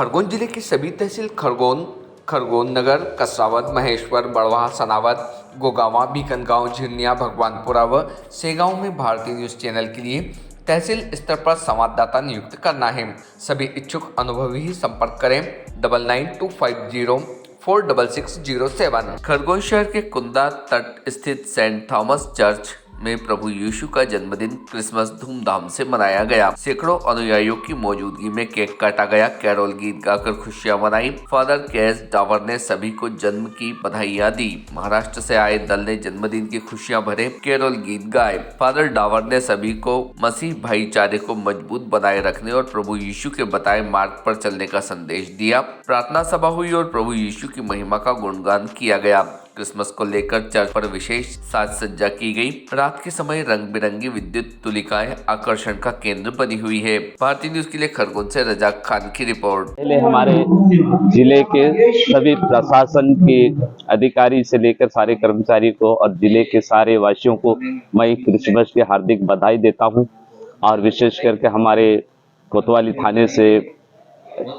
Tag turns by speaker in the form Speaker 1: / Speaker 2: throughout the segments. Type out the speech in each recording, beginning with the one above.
Speaker 1: खरगोन जिले की सभी तहसील खरगोन नगर, कसरावद, महेश्वर, बड़वाह, सनावद, गोगावा, बीकनगांव, झिरनिया, भगवानपुरा व सेगांव में भारतीय न्यूज चैनल के लिए तहसील स्तर पर संवाददाता नियुक्त करना है। सभी इच्छुक अनुभवी ही संपर्क करें 9925046607। खरगोन शहर के कुंदा तट स्थित सेंट थॉमस चर्च में प्रभु यीशु का जन्मदिन क्रिसमस धूमधाम से मनाया गया। सैकड़ों अनुयायियों की मौजूदगी में केक काटा गया, कैरोल गीत गाकर खुशियां मनाई। फादर केस डावर ने सभी को जन्म की बधाइयां दी। महाराष्ट्र से आए दल ने जन्मदिन की खुशियां भरे कैरोल गीत गाए। फादर डावर ने सभी को मसीह भाईचारे को मजबूत बनाए रखने और प्रभु यीशु के बताए मार्ग पर चलने का संदेश दिया। प्रार्थना सभा हुई और प्रभु यीशु की महिमा का गुणगान किया गया। क्रिसमस को लेकर चर्च पर विशेष साज सज्जा की गई। रात के समय रंग बिरंगी विद्युत तुलिकाएं आकर्षण का केंद्र बनी हुई है। भारतीय न्यूज के लिए खरगोन से रजाक खान की रिपोर्ट।
Speaker 2: पहले हमारे जिले के सभी प्रशासन के अधिकारी से लेकर सारे कर्मचारी को और जिले के सारे वासियों को मैं क्रिसमस की हार्दिक बधाई देता हूं। और विशेष करके हमारे कोतवाली थाने से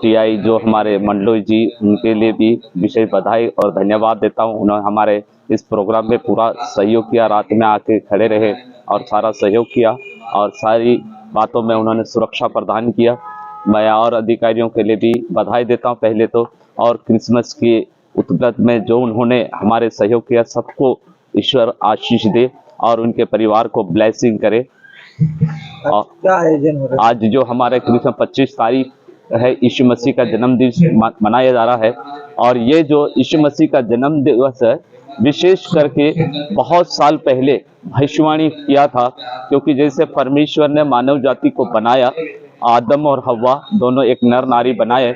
Speaker 2: टीआई जो हमारे मंडलोई जी, उनके लिए भी विशेष बधाई और धन्यवाद देता हूं। उन्होंने हमारे इस प्रोग्राम में पूरा सहयोग किया, रात में आके खड़े रहे और सारा सहयोग किया और सारी बातों में उन्होंने सुरक्षा प्रदान किया। मैं और अधिकारियों के लिए भी बधाई देता हूं पहले तो। और क्रिसमस के उपलक्ष्य में जो उन्होंने हमारे सहयोग किया, सबको ईश्वर आशीष दे और उनके परिवार को ब्लेसिंग करे।
Speaker 3: क्या आयोजन हो रहा है?
Speaker 2: आज जो हमारे क्रिसमस 25 तारीख है, यीशु मसीह का जन्म दिवस मनाया जा रहा है। और ये जो यीशु मसीह का जन्म दिवस है, विशेष करके बहुत साल पहले भविष्यवाणी किया था, क्योंकि जैसे परमेश्वर ने मानव जाति को बनाया, आदम और हव्वा दोनों एक नर नारी बनाए,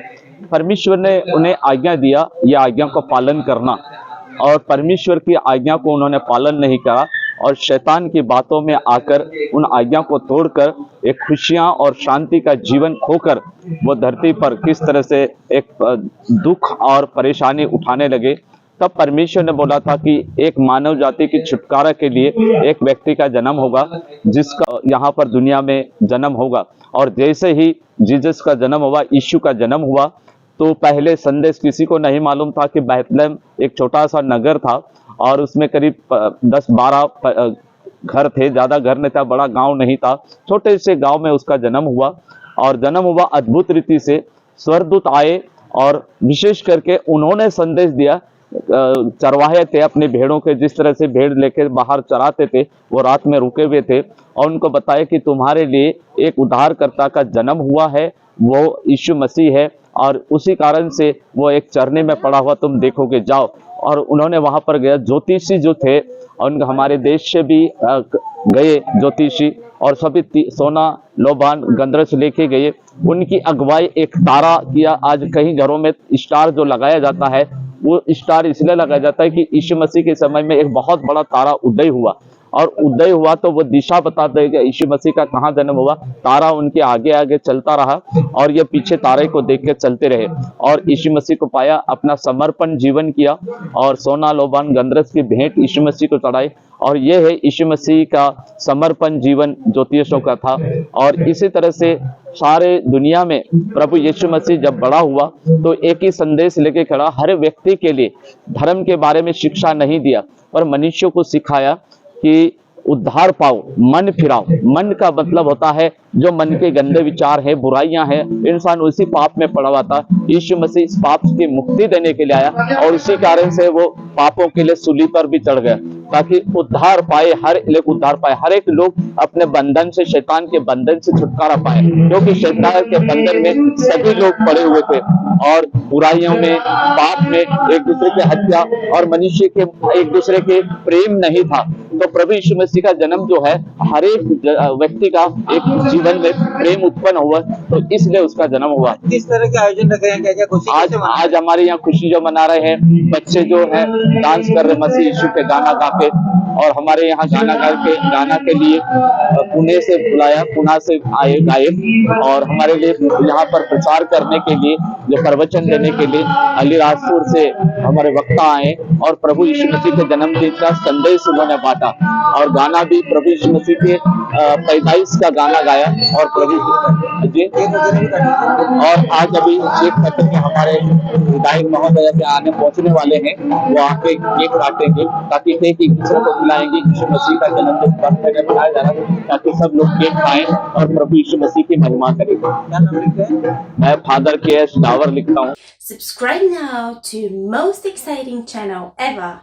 Speaker 2: परमेश्वर ने उन्हें आज्ञा दिया ये आज्ञा को पालन करना, और परमेश्वर की आज्ञा को उन्होंने पालन नहीं करा और शैतान की बातों में आकर उन आज्ञा को तोड़कर एक खुशियां और शांति का जीवन खोकर वो धरती पर किस तरह से एक दुख और परेशानी उठाने लगे। तब परमेश्वर ने बोला था कि एक मानव जाति की छुटकारा के लिए एक व्यक्ति का जन्म होगा, जिसका यहाँ पर दुनिया में जन्म होगा। और जैसे ही जीसस का जन्म हुआ, यीशु का जन्म हुआ, तो पहले संदेश किसी को नहीं मालूम था कि बैतलहम एक छोटा सा नगर था और उसमें करीब 10-12 घर थे, ज्यादा घर नहीं था, बड़ा गांव नहीं था, छोटे से गांव में उसका जन्म हुआ। और जन्म हुआ अद्भुत रीति से, स्वर्गदूत आए और विशेष करके उन्होंने संदेश दिया। चरवाहे थे अपने भेड़ों के, जिस तरह से भेड़ लेकर बाहर चराते थे, वो रात में रुके हुए थे और उनको बताया कि तुम्हारे लिए एक उद्धारकर्ता का जन्म हुआ है, वो यीशु मसीह है, और उसी कारण से वो एक चरने में पड़ा हुआ तुम देखोगे, जाओ। और उन्होंने वहां पर गया, ज्योतिषी जो थे और हमारे देश से भी गए ज्योतिषी, और सभी सोना लोबान गंधरस लेके गए। उनकी अगुवाई एक तारा किया। आज कई घरों में स्टार जो लगाया जाता है, वो स्टार इसलिए लगाया जाता है कि यीशु मसीह के समय में एक बहुत बड़ा तारा उदय हुआ, और उदय हुआ तो वो दिशा बता देगा यीशु मसीह का कहाँ जन्म हुआ। तारा उनके आगे आगे चलता रहा और ये पीछे तारे को देख के चलते रहे और यीशु मसीह को पाया, अपना समर्पण जीवन किया और सोना लोबान गंधरस की भेंट यीशु मसीह को चढ़ाई। और ये है यीशु मसीह का समर्पण जीवन ज्योतिषों का था। और इसी तरह से सारे दुनिया में प्रभु यीशु मसीह जब बड़ा हुआ तो एक ही संदेश लेके खड़ा, हर व्यक्ति के लिए धर्म के बारे में शिक्षा नहीं दिया, पर मनुष्यों को सिखाया कि उद्धार पाओ, मन फिराओ। मन का मतलब होता है जो मन के गंदे विचार है, बुराइयां हैं, इंसान उसी पाप में पड़ा हुआ था। यीशु मसीह इस पाप की मुक्ति देने के लिए आया और इसी कारण से वो पापों के लिए सूली पर भी चढ़ गया, ताकि उद्धार पाए, हर एक उद्धार पाए, हर एक लोग अपने बंधन से, शैतान के बंधन से छुटकारा पाए, क्योंकि शैतान के बंधन में सभी लोग पड़े हुए थे और बुराइयों में, पाप में, एक दूसरे की हत्या और मनुष्य के एक दूसरे के प्रेम नहीं था। तो प्रभु यीशु मसीह का जन्म जो है, हर एक व्यक्ति का एक जीवन में प्रेम उत्पन्न हुआ, तो इसलिए उसका जन्म हुआ।
Speaker 3: किस तरह के आयोजन रखे हैं, क्या-क्या खुशी?
Speaker 2: आज हमारे यहाँ खुशी जो मना रहे हैं, बच्चे जो है डांस कर रहे मसीह यीशु के गाना गा के, और हमारे यहाँ गाना के लिए पुणे से बुलाया, पुणे से आए गायक और हमारे लिए यहाँ पर प्रचार करने के लिए, जो प्रवचन देने के लिए अलीराजपुर से हमारे वक्ता आए और प्रभु यीशु मसीह के जन्मदिन का संदेश उन्होंने बांटा और गाना भी प्रभु यीशु मसीह के पैदाइश का गाना गाया और प्रभु जी। और आज अभी चेक करते हैं हमारे विधायक महोदय के आने पहुंचने वाले हैं, वो आके केक काटेंगे ताकि केक एक दूसरे को खिलाएंगे। यीशु मसीह का जन्मदिन बर्थडे मनाया जा रहा है ताकि सब लोग केक खाएं और प्रभु यीशु मसीह की महिमा करेंगे। मैं फादर KS डावर लिखता हूँ।
Speaker 4: Subscribe now to most exciting channel ever.